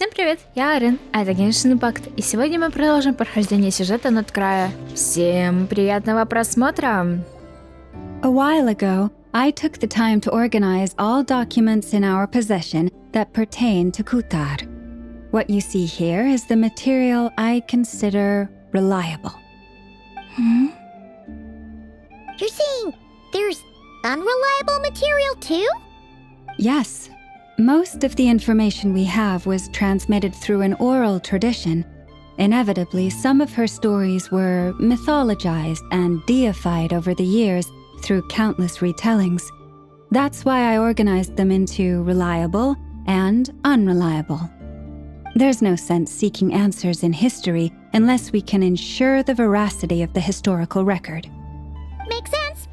Всем привет, я Арен, а это Genshin Impact, и сегодня мы продолжим прохождение сюжета Нод-Края. Всем приятного просмотра! A while ago, I took the time to organize all documents in our possession that pertain to Kutar. What you see here is the material I consider reliable. You're saying there's unreliable material too? Yes. Most of the information we have was transmitted through an oral tradition. Inevitably, some of her stories were mythologized and deified over the years through countless retellings. That's why I organized them into reliable and unreliable. There's no sense seeking answers in history unless we can ensure the veracity of the historical record. Makes sense.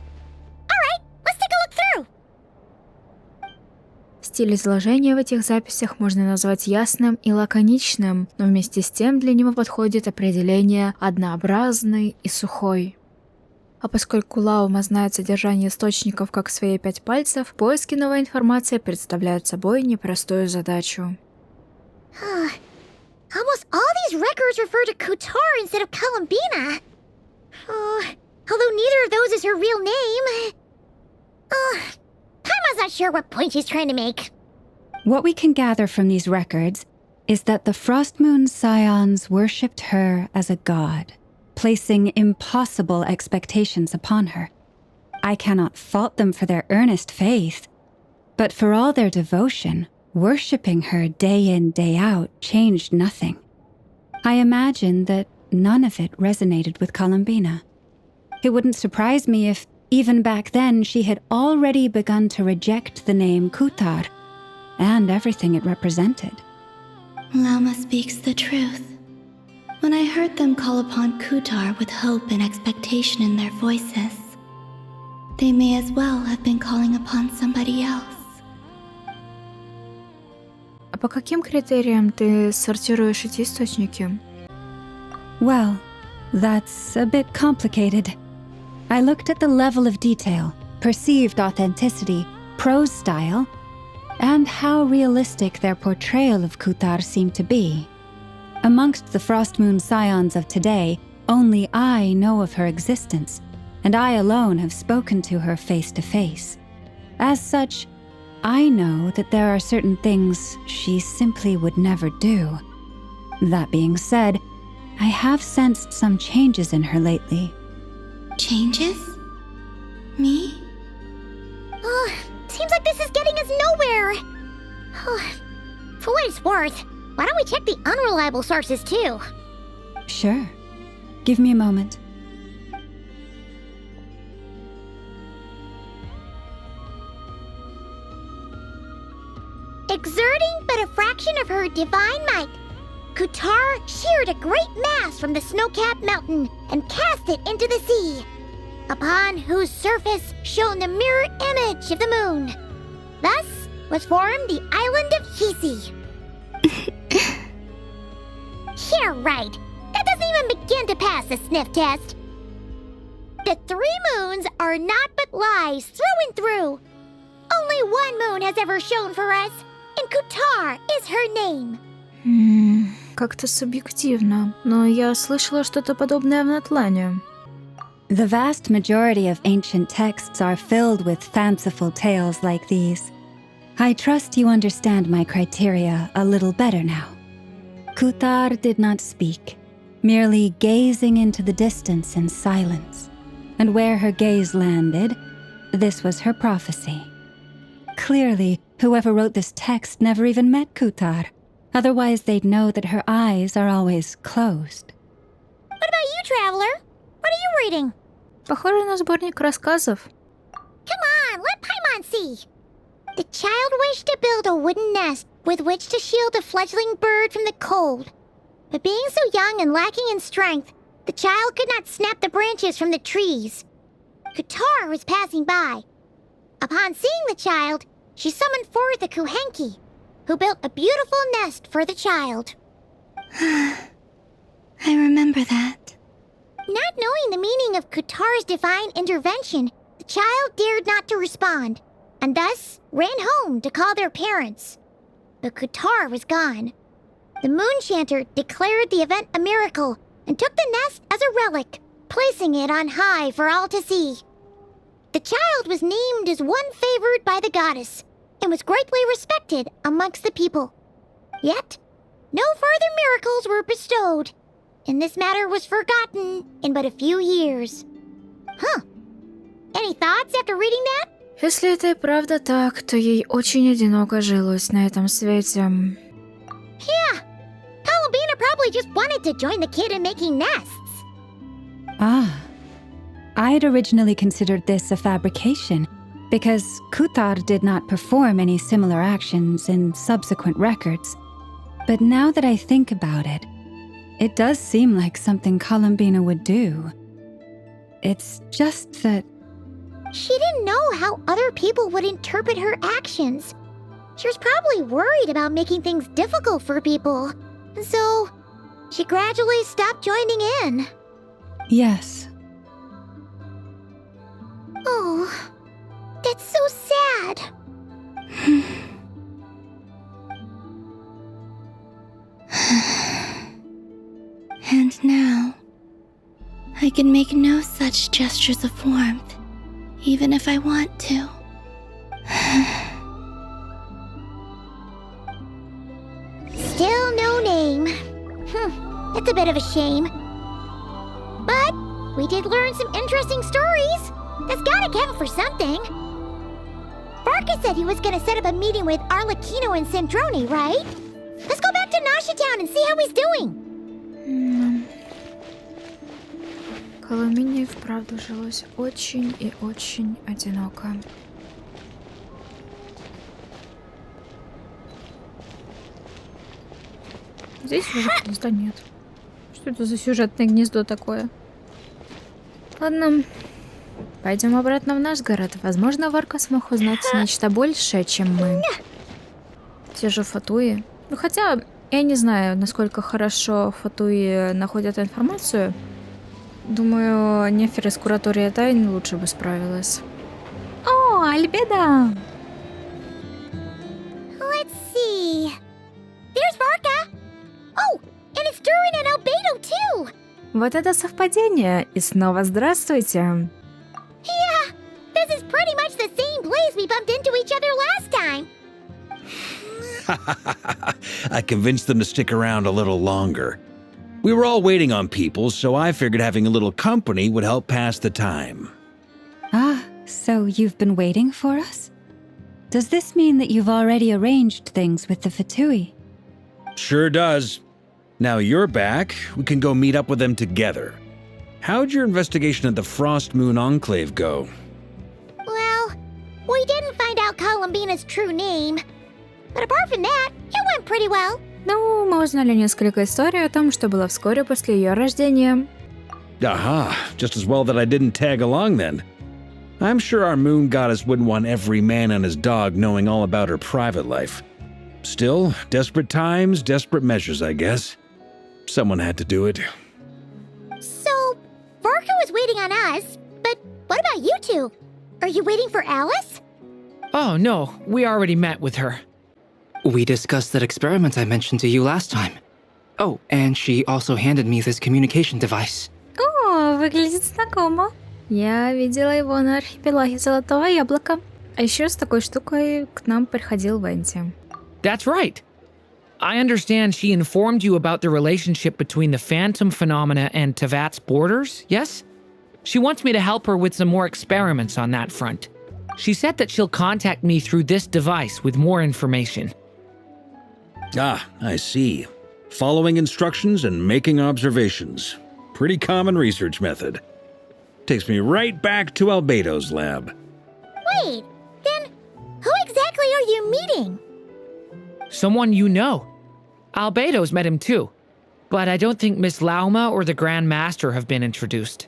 All right, let's take a look through. Стиль изложения в этих записях можно назвать ясным и лаконичным, но вместе с тем для него подходит определение «однообразный» и «сухой». А поскольку Лаума знает содержание источников как свои 5 пальцев, поиски новой информации представляют собой непростую задачу. Almost all these records refer to Kutar instead of Colombiне. Although neither of those is her real name. Paimon's not sure what point she's trying to make. What we can gather from these records is that the Frost Moon Scions worshipped her as a god, placing impossible expectations upon her. I cannot fault them for their earnest faith, but for all their devotion, worshipping her day in, day out changed nothing. I imagine that none of it resonated with Colombiне. It wouldn't surprise me if, even back then, she had already begun to reject the name Kutar and everything it represented. Lauma speaks the truth. When I heard them call upon Kutar with hope and expectation in their voices, they may as well have been calling upon somebody else. А по каким критериям ты сортируешь эти источники? Well, that's a bit complicated. I looked at the level of detail, perceived authenticity, prose style, and how realistic their portrayal of Kutar seemed to be. Amongst the Frost Moon Scions of today, only I know of her existence, and I alone have spoken to her face to face. As such, I know that there are certain things she simply would never do. That being said, I have sensed some changes in her lately. Changes? Me? Seems like this is getting us nowhere. For what it's worth, why don't we check the unreliable sources too? Sure. Give me a moment. Exerting but a fraction of her divine might, Kutar sheared a great mass from the snow-capped mountain and cast it into the sea, upon whose surface shone the mirror image of the moon. Thus was formed the island of Hisi. Yeah, right. That doesn't even begin to pass the sniff test. The 3 moons are naught but lies through and through. Only one moon has ever shone for us, and Kutar is her name. Как-то субъективно, но я слышала что-то подобное в Натлане. The vast majority of ancient texts are filled with fanciful tales like these. I trust you understand my criteria a little better now. Kutar did not speak, merely gazing into the distance in silence. And where her gaze landed, this was her prophecy. Clearly, whoever wrote this text never even met Kutar. Otherwise, they'd know that her eyes are always closed. What about you, traveler? What are you reading? Похоже на сборник рассказов. Come on, let Paimon see. The child wished to build a wooden nest with which to shield a fledgling bird from the cold. But being so young and lacking in strength, the child could not snap the branches from the trees. Kutar was passing by. Upon seeing the child, she summoned forth a Kuhenki, who built a beautiful nest for the child. I remember that. Not knowing the meaning of Kutar's divine intervention, the child dared not to respond, and thus ran home to call their parents. But Kutar was gone. The moon chanter declared the event a miracle and took the nest as a relic, placing it on high for all to see. The child was named as one favored by the goddess and was greatly respected amongst the people. Yet, no further miracles were bestowed, and this matter was forgotten in but a few years. Huh. Any thoughts after reading that? Если это и правда так, то ей очень одиноко жилось на этом свете. Yeah. Colomбине probably just wanted to join the kid in making nests. Ah. I'd originally considered this a fabrication, because Kutar did not perform any similar actions in subsequent records. But now that I think about it, it does seem like something Colombine would do. It's just that... She didn't know how other people would interpret her actions. She was probably worried about making things difficult for people. So, she gradually stopped joining in. Yes. Oh, that's so sad. And now, I can make no such gestures of warmth, even if I want to. Still no name. That's a bit of a shame. But we did learn some interesting stories. That's gotta count for something. Varka said he was gonna set up a meeting with Arlecchino and Sandrone, right? Let's go back to Nasha Town and see how he's doing. Коломбине вправду жилось очень и очень одиноко. Здесь уже гнезда нет. Что это за сюжетное гнездо такое? Ладно, пойдем обратно в наш город. Возможно, Варка смог узнать нечто большее, чем мы. Те же фатуи. Ну, хотя, я не знаю, насколько хорошо фатуи находят информацию. Думаю, Нефер из куратории тайн лучше бы справилась. О, Альбеда! Let's see. There's Varka. Oh, and it's Durin and Albedo too. Вот это совпадение. И снова здравствуйте. Yeah, this is pretty much the same place we bumped into each other last time. I convinced them to stick around a little longer. We were all waiting on people, so I figured having a little company would help pass the time. Ah, so you've been waiting for us? Does this mean that you've already arranged things with the Fatui? Sure does. Now you're back, we can go meet up with them together. How'd your investigation at the Frost Moon Enclave go? Well, we didn't find out Colombine's true name. But apart from that, it went pretty well. Ну, мы узнали несколько историй о том, что было вскоре после ее рождения. Aha, just as well that I didn't tag along then. I'm sure our moon goddess wouldn't want every man and his dog knowing all about her private life. Still, desperate times, desperate measures, I guess. Someone had to do it. So, Varka was waiting on us, but what about you two? Are you waiting for Alice? Oh, no, we already met with her. We discussed that experiment I mentioned to you last time. Oh, and she also handed me this communication device. О, выглядит знакомо. Я видела его на архипелаге Золотого Яблока. А еще с такой штукой к нам приходил Венти. That's right. I understand she informed you about the relationship between the phantom phenomena and Tevat's borders, yes? She wants me to help her with some more experiments on that front. She said that she'll contact me through this device with more information. Ah, I see. Following instructions and making observations. Pretty common research method. Takes me right back to Albedo's lab. Wait, then who exactly are you meeting? Someone you know. Albedo's met him too. But I don't think Miss Lauma or the Grand Master have been introduced.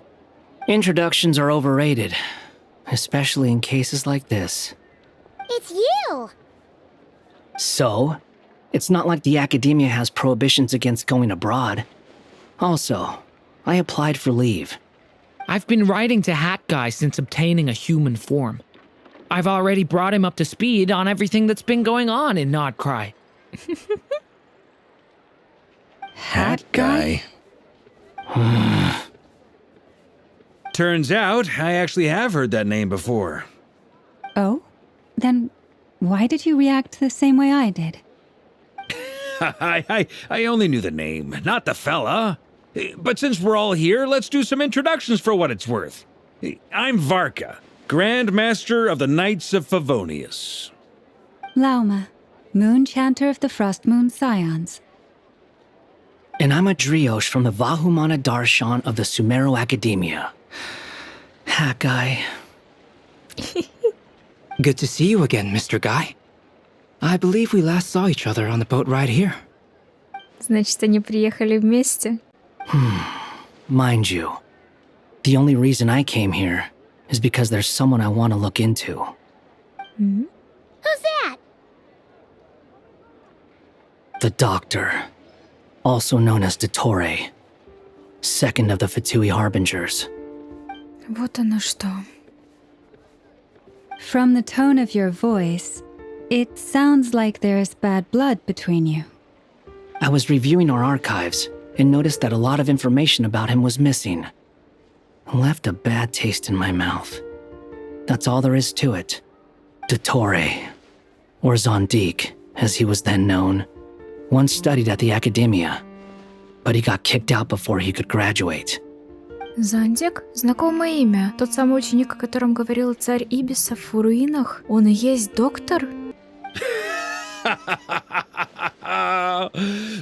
Introductions are overrated, especially in cases like this. It's you! So? It's not like the academia has prohibitions against going abroad. Also, I applied for leave. I've been writing to Hat Guy since obtaining a human form. I've already brought him up to speed on everything that's been going on in Nod-Craya. That guy. Turns out, I actually have heard that name before. Oh? Then why did you react the same way I did? I only knew the name, not the fella. But since we're all here, let's do some introductions for what it's worth. I'm Varka, Grand Master of the Knights of Favonius. Lauma, Moon Chanter of the Frost Moon Scions. And I'm a Driosh from the Vahumana Darshan of the Sumero Academia. Hat guy. Good to see you again, Mr. Guy. I believe we last saw each other on the boat ride here. Значит, они приехали вместе? Mind you, the only reason I came here is because there's someone I want to look into. Who's that? The Doctor, also known as Dottore, second of the Fatui Harbingers. Вот оно что. From the tone of your voice, it sounds like there is bad blood between you. I was reviewing our archives and noticed that a lot of information about him was missing. Left a bad taste in my mouth. That's all there is to it. Dottore, or Zondique, as he was then known, once studied at the Academia, but he got kicked out before he could graduate. Зондик? Знакомое имя. Тот самый ученик, о котором говорил царь Ибисов в руинах. Он и есть доктор?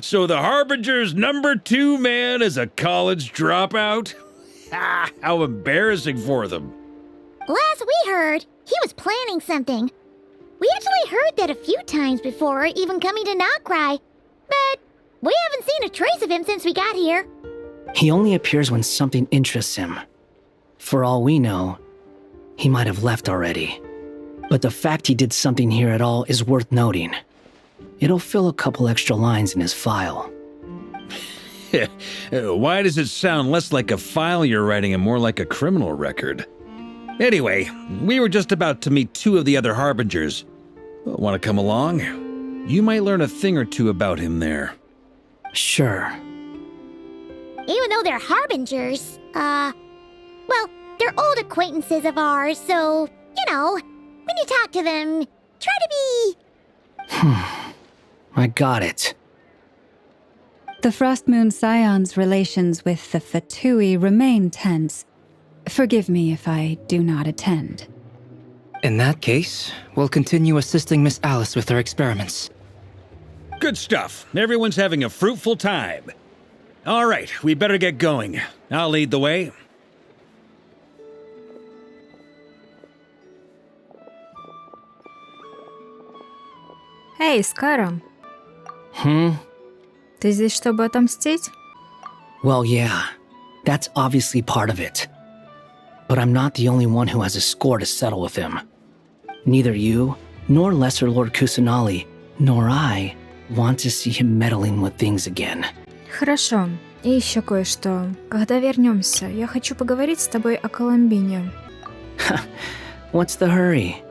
So the Harbinger's #2 man is a college dropout? How embarrassing for them. Last we heard, he was planning something. We actually heard that a few times before, even coming to Nod-Craya, but we haven't seen a trace of him since we got here. He only appears when something interests him. For all we know, he might have left already. But the fact he did something here at all is worth noting. It'll fill a couple extra lines in his file. Why does it sound less like a file you're writing and more like a criminal record? Anyway, we were just about to meet 2 of the other Harbingers. Want to come along? You might learn a thing or two about him there. Sure. Even though they're Harbingers, well, they're old acquaintances of ours, so, you know, when you talk to them, try to be... I got it. The Frost Moon Scions' relations with the Fatui remain tense. Forgive me if I do not attend. In that case, we'll continue assisting Miss Alice with her experiments. Good stuff. Everyone's having a fruitful time. All right, we better get going. I'll lead the way. Эй, Скара. Ты здесь, чтобы отомстить? Well, yeah. That's obviously part of it. But I'm not the only one who has a score to settle with him. Neither you, nor Lesser Lord Kusanali, nor I want to see him meddling with things again. Хорошо. И еще кое-что. Когда вернемся, я хочу поговорить с тобой о Коломбине. What's the hurry?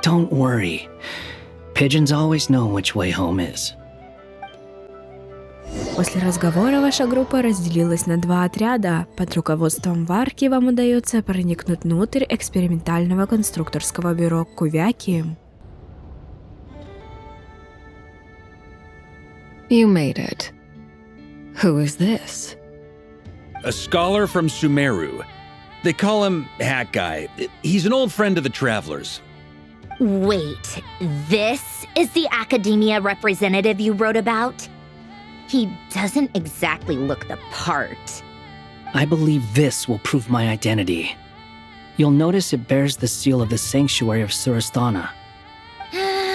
Don't worry. Pigeons always know which way home is. После разговора ваша группа разделилась на 2 отряда. Под руководством Варки вам удается проникнуть внутрь экспериментального конструкторского бюро Кувяки. You made it. Who is this? A scholar from Sumeru. They call him Hat Guy. He's an old friend of the Travelers. Wait, this is the Academia representative you wrote about? He doesn't exactly look the part. I believe this will prove my identity. You'll notice it bears the seal of the Sanctuary of Surasthana.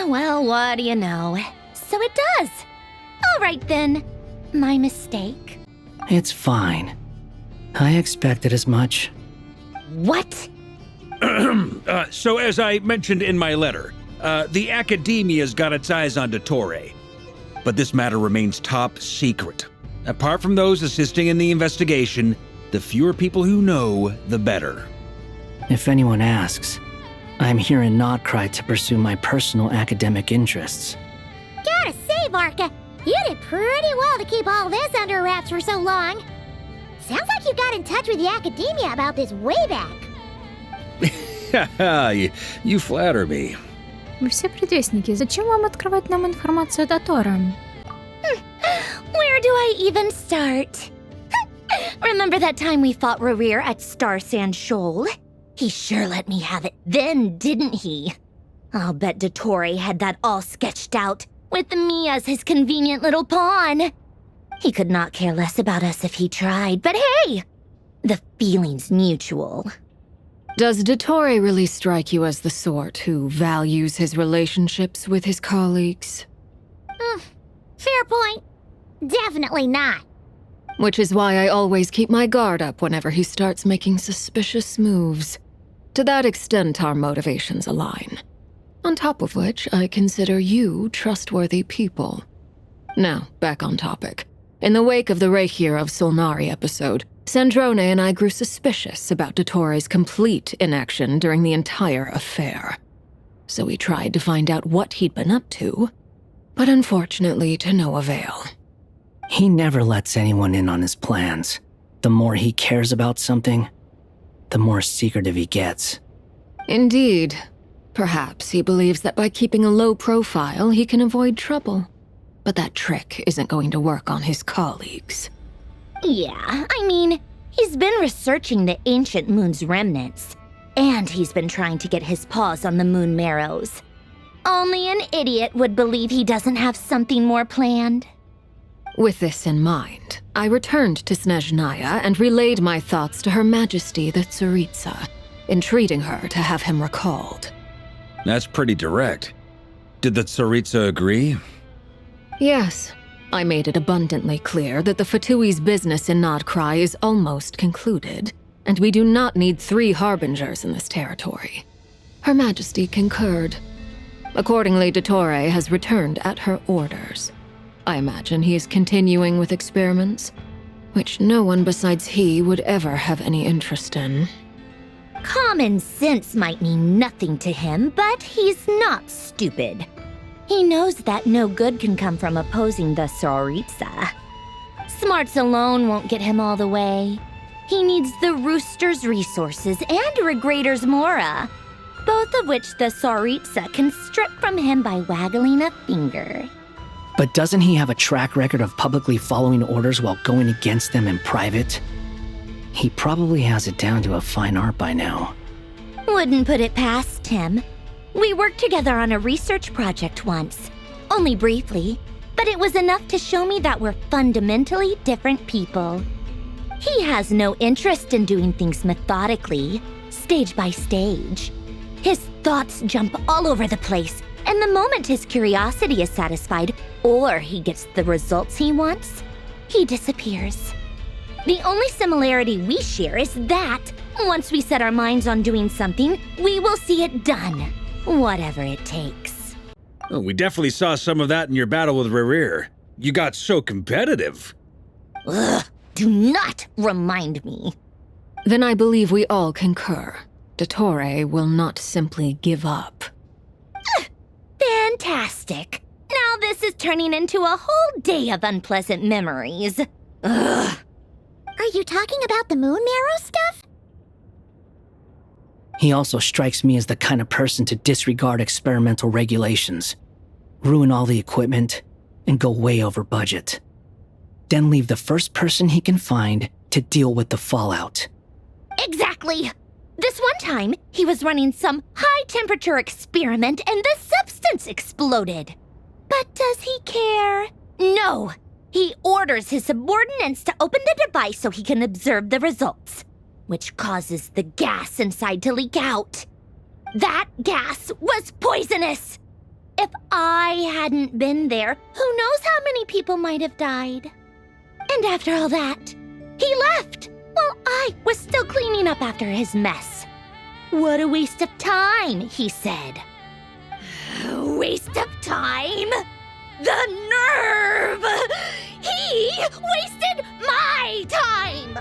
Well, what do you know? So it does. All right then. My mistake. It's fine. I expected as much. What? So as I mentioned in my letter, the Academia's got its eyes on Dottore. But this matter remains top secret. Apart from those assisting in the investigation, the fewer people who know, the better. If anyone asks, I'm here in Nod-Craya to pursue my personal academic interests. Gotta say, Varka, you did pretty well to keep all this under wraps for so long. Sounds like you got in touch with the academia about this way back. You flatter me. Вы все предвестники. Зачем вам открывать нам информацию о Тора? Where do I even start? Remember that time we fought Rerir at Star Sand Shoal? He sure let me have it then, didn't he? I'll bet Dottore had that all sketched out, with me as his convenient little pawn. He could not care less about us if he tried, but hey! The feeling's mutual. Does Dottore really strike you as the sort who values his relationships with his colleagues? Fair point. Definitely not. Which is why I always keep my guard up whenever he starts making suspicious moves. To that extent, our motivations align. On top of which, I consider you trustworthy people. Now, back on topic. In the wake of the Reikir of Solnari episode, Sandrone and I grew suspicious about Dottore's complete inaction during the entire affair. So we tried to find out what he'd been up to, but unfortunately to no avail. He never lets anyone in on his plans. The more he cares about something, the more secretive he gets. Indeed. Perhaps he believes that by keeping a low profile, he can avoid trouble. But that trick isn't going to work on his colleagues. Yeah, I mean, he's been researching the ancient moon's remnants, and he's been trying to get his paws on the moon marrows. Only an idiot would believe he doesn't have something more planned. With this in mind, I returned to Snezhnaya and relayed my thoughts to Her Majesty the Tsaritsa, entreating her to have him recalled. That's pretty direct. Did the Tsaritsa agree? Yes. I made it abundantly clear that the Fatui's business in Nod-Craya is almost concluded, and we do not need 3 harbingers in this territory. Her Majesty concurred. Accordingly, Dottore has returned at her orders. I imagine he is continuing with experiments, which no one besides he would ever have any interest in. Common sense might mean nothing to him, but he's not stupid. He knows that no good can come from opposing the Tsaritsa. Smarts alone won't get him all the way. He needs the Rooster's resources and Regrator's Mora, both of which the Tsaritsa can strip from him by waggling a finger. But doesn't he have a track record of publicly following orders while going against them in private? He probably has it down to a fine art by now. Wouldn't put it past him. We worked together on a research project once. Only briefly, but it was enough to show me that we're fundamentally different people. He has no interest in doing things methodically, stage by stage. His thoughts jump all over the place, and the moment his curiosity is satisfied, or he gets the results he wants, he disappears. The only similarity we share is that, once we set our minds on doing something, we will see it done. Whatever it takes. Oh, we definitely saw some of that in your battle with Rerir. You got so competitive. Ugh, do not remind me. Then I believe we all concur. Dottore will not simply give up. Fantastic. Now this is turning into a whole day of unpleasant memories. Ugh. Are you talking about the moon marrow stuff? He also strikes me as the kind of person to disregard experimental regulations, ruin all the equipment, and go way over budget. Then leave the first person he can find to deal with the fallout. Exactly. This one time, he was running some high-temperature experiment and the substance exploded. But does he care? No. He orders his subordinates to open the device so he can observe the results, which causes the gas inside to leak out. That gas was poisonous! If I hadn't been there, who knows how many people might have died. And after all that, he left while I was still cleaning up after his mess. What a waste of time, he said. Waste of time? The nerve! He wasted my time!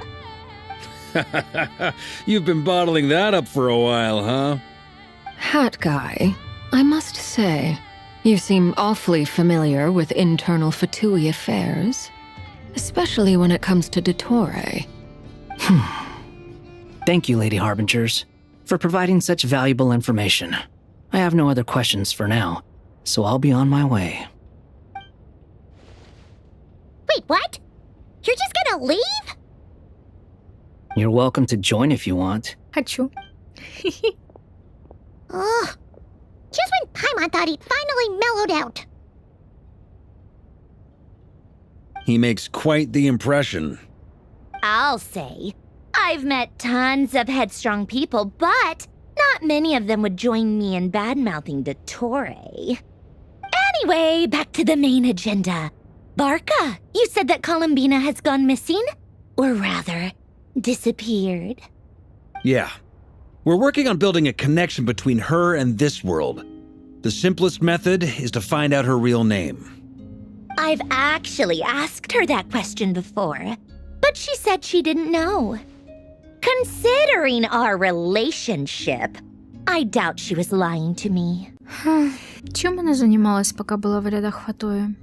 You've been bottling that up for a while, huh? Hat guy, I must say, you seem awfully familiar with internal Fatui affairs. especially when it comes to Dottore. Thank you, Lady Harbingers, for providing such valuable information. I have no other questions for now, so I'll be on my way. Wait, what? You're just gonna leave? You're welcome to join if you want. Хочу. Ugh. Just when Paimon thought he'd finally mellowed out. He makes quite the impression. I'll say. I've met tons of headstrong people, but not many of them would join me in bad-mouthing Dottore. Anyway, back to the main agenda. Barca, you said that Colombiene has gone missing? Or rather, disappeared. Yeah. We're working on building a connection between her and this world. The simplest method is to find out her real name. I've actually asked her that question before, but she said she didn't know. Considering our relationship, I doubt she was lying to me. Чем она занималась, пока была в рядах Фатои?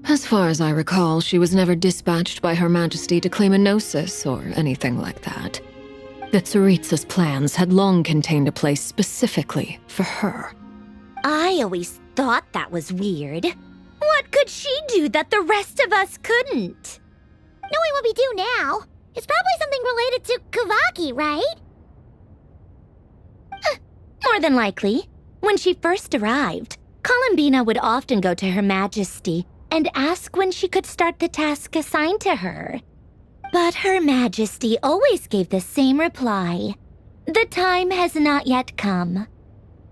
As far as I recall, she was never dispatched by Her Majesty to claim a gnosis or anything like that. The Tsaritsa's plans had long contained a place specifically for her. I always thought that was weird. What could she do that the rest of us couldn't? Knowing what we do now, it's probably something related to Kavaki, right? More than likely. When she first arrived, Colombiene would often go to Her Majesty and ask when she could start the task assigned to her. But Her Majesty always gave the same reply. The time has not yet come.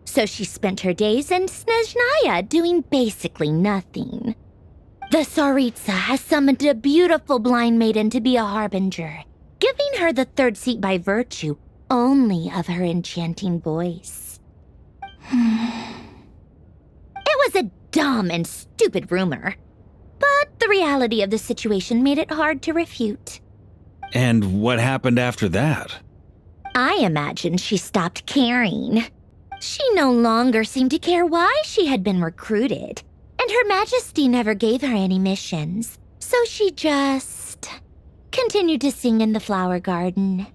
So she spent her days in Snezhnaya doing basically nothing. The Tsaritsa has summoned a beautiful blind maiden to be a harbinger, giving her the third seat by virtue only of her enchanting voice. It was a dumb and stupid rumor, but the reality of the situation made it hard to refute. And what happened after that? I imagine she stopped caring. She no longer seemed to care why she had been recruited, and Her Majesty never gave her any missions, so she just continued to sing in the flower garden.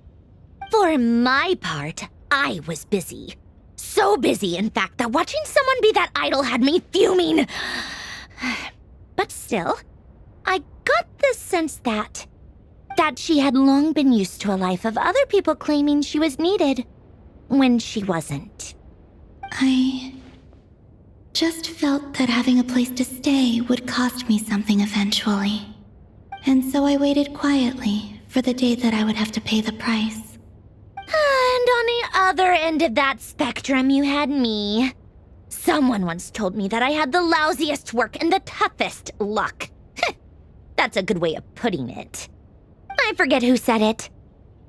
For my part, I was busy. So busy, in fact, that watching someone be that idol had me fuming. But still, I got the sense that she had long been used to a life of other people claiming she was needed when she wasn't. I just felt that having a place to stay would cost me something eventually. And so I waited quietly for the day that I would have to pay the price. And on the other end of that spectrum, you had me. Someone once told me that I had the lousiest work and the toughest luck. That's a good way of putting it. I forget who said it,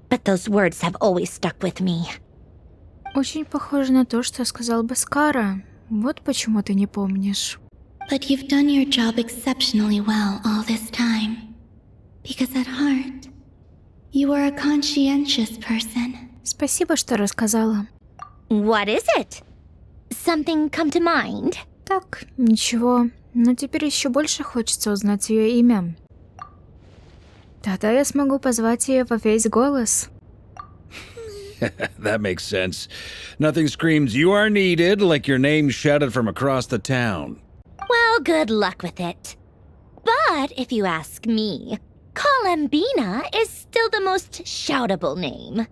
but those words have always stuck with me. Очень похоже на то, что сказал бы Скара. Вот почему ты не помнишь. But you've done your job exceptionally well all this time. Because at heart, you are a conscientious person. Спасибо, что рассказала. What is it? Something come to mind? Так, ничего. Но теперь еще больше хочется узнать ее имя. Тогда я смогу позвать ее во весь голос. That makes sense. Nothing screams "you are needed" like your name shouted from across the town. Well, good luck with it. But if you ask me, Colombiene is still the most shoutable name.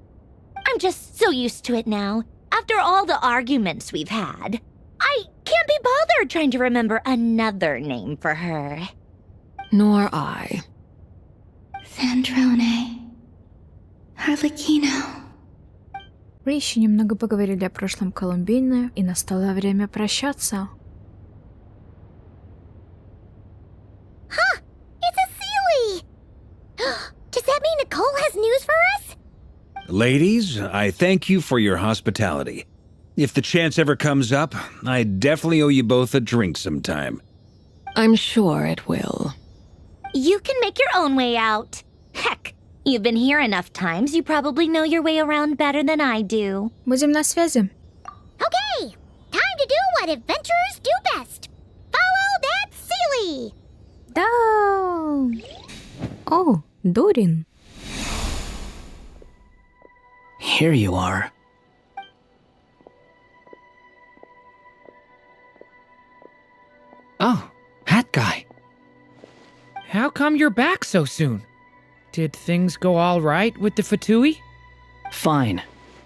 I'm just so used to it now. After all the arguments we've had, I can't be bothered trying to remember another name for her. Nor I. Sandrone. Harlequino. Мы еще немного поговорили о прошлом Коломбине, и настало время прощаться. Huh! It's a Sealy! Does that mean Nicole has news for us? Ladies, I thank you for your hospitality. If the chance ever comes up, I definitely owe you both a drink sometime. I'm sure it will. You can make your own way out. Heck, you've been here enough times, you probably know your way around better than I do. Будем на связи. Okay! Time to do what adventurers do best. Follow that Sealy! Да! О, Дурин. Here you are. Oh, hat guy. How come you're back so soon? Did things go all right with the Fatui? Fine.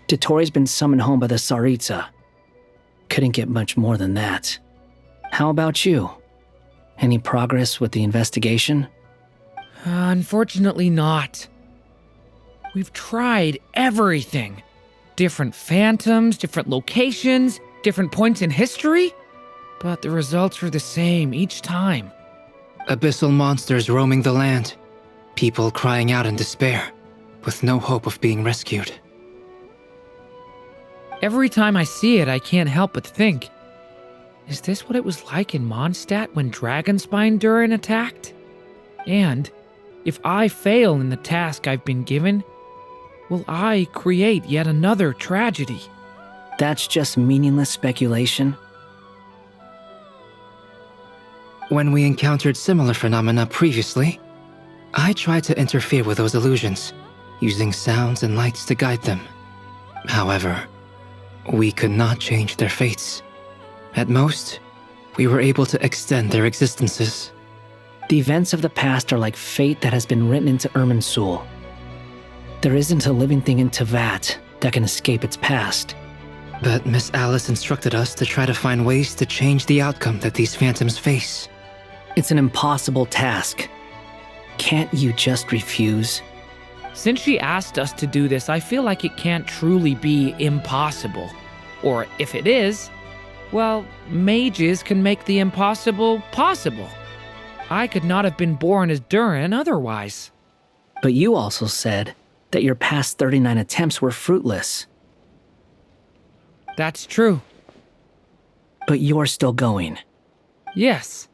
Dotori's been summoned home by the Tsaritsa. Couldn't get much more than that. How about you? Any progress with the investigation? Unfortunately not. We've tried everything. Different phantoms, different locations, different points in history. But the results were the same each time. Abyssal monsters roaming the land. People crying out in despair, with no hope of being rescued. Every time I see it, I can't help but think, is this what it was like in Mondstadt when Dragonspine Durin attacked? And if I fail in the task I've been given, will I create yet another tragedy? That's just meaningless speculation. When we encountered similar phenomena previously, I tried to interfere with those illusions, using sounds and lights to guide them. However, we could not change their fates. At most, we were able to extend their existences. The events of the past are like fate that has been written into Irminsul. There isn't a living thing in Teyvat that can escape its past. But Miss Alice instructed us to try to find ways to change the outcome that these phantoms face. It's an impossible task. Can't you just refuse? Since she asked us to do this, I feel like it can't truly be impossible. Or if it is, well, mages can make the impossible possible. I could not have been born as Durin otherwise. But you also said that your past 39 attempts were fruitless. That's true. But you're still going. Yes.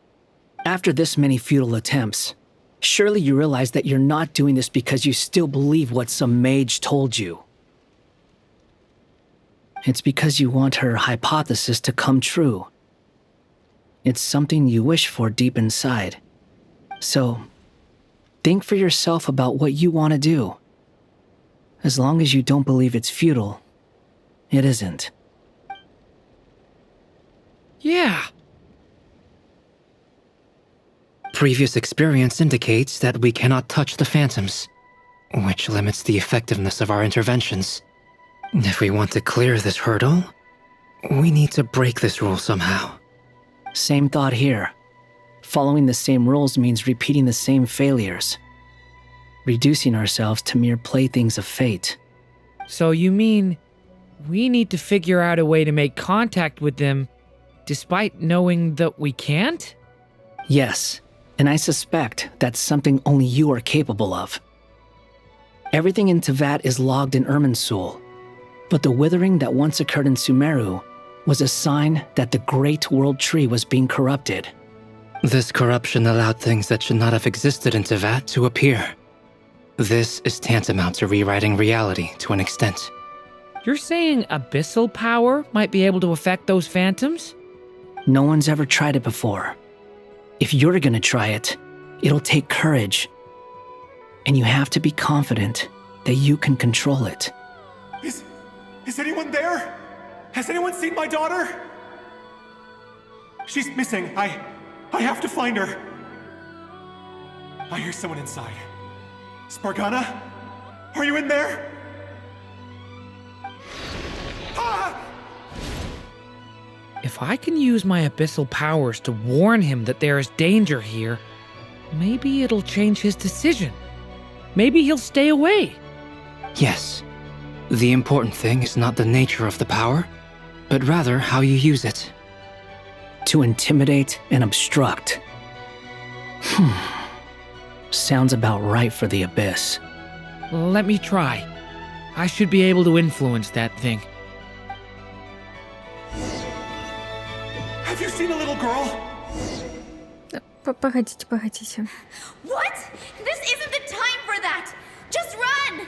After this many futile attempts, surely you realize that you're not doing this because you still believe what some mage told you. It's because you want her hypothesis to come true. It's something you wish for deep inside. So, think for yourself about what you want to do. As long as you don't believe it's futile, it isn't. Yeah. Previous experience indicates that we cannot touch the phantoms, which limits the effectiveness of our interventions. If we want to clear this hurdle, we need to break this rule somehow. Same thought here. Following the same rules means repeating the same failures. Reducing ourselves to mere playthings of fate. So you mean we need to figure out a way to make contact with them despite knowing that we can't? Yes, and I suspect that's something only you are capable of. Everything in Teyvat is logged in Irminsul, but the withering that once occurred in Sumeru was a sign that the Great World Tree was being corrupted. This corruption allowed things that should not have existed in Teyvat to appear. This is tantamount to rewriting reality to an extent. You're saying abyssal power might be able to affect those phantoms? No one's ever tried it before. If you're gonna try it, it'll take courage. And you have to be confident that you can control it. Is anyone there? Has anyone seen my daughter? She's missing. I have to find her. I hear someone inside. Spargana? Are you in there? Ah! If I can use my abyssal powers to warn him that there is danger here, maybe it'll change his decision. Maybe he'll stay away. Yes. The important thing is not the nature of the power, but rather how you use it. To intimidate and obstruct. Sounds about right for the Abyss. Let me try. I should be able to influence that thing. Have you seen a little girl? Погодите. What? This isn't the time for that! Just run!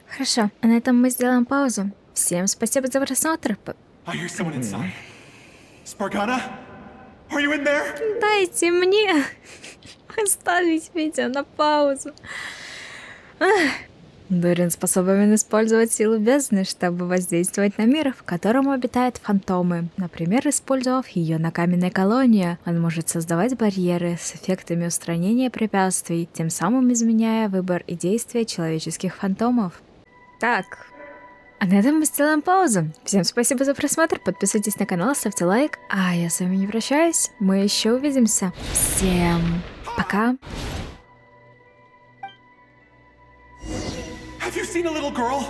Хорошо, а на этом мы сделаем паузу. Всем спасибо за просмотр. I hear someone inside. Spargana? Are you in there? Дайте мне оставить видео на паузу. Дорин способен использовать силу бездны, чтобы воздействовать на мир, в котором обитают фантомы. Например, использовав ее на каменной колонии, он может создавать барьеры с эффектами устранения препятствий, тем самым изменяя выбор и действия человеческих фантомов. Так, а на этом мы сделаем паузу. Всем спасибо за просмотр, подписывайтесь на канал, ставьте лайк. А я с вами не прощаюсь, мы еще увидимся. Всем пока! Have you seen a little girl?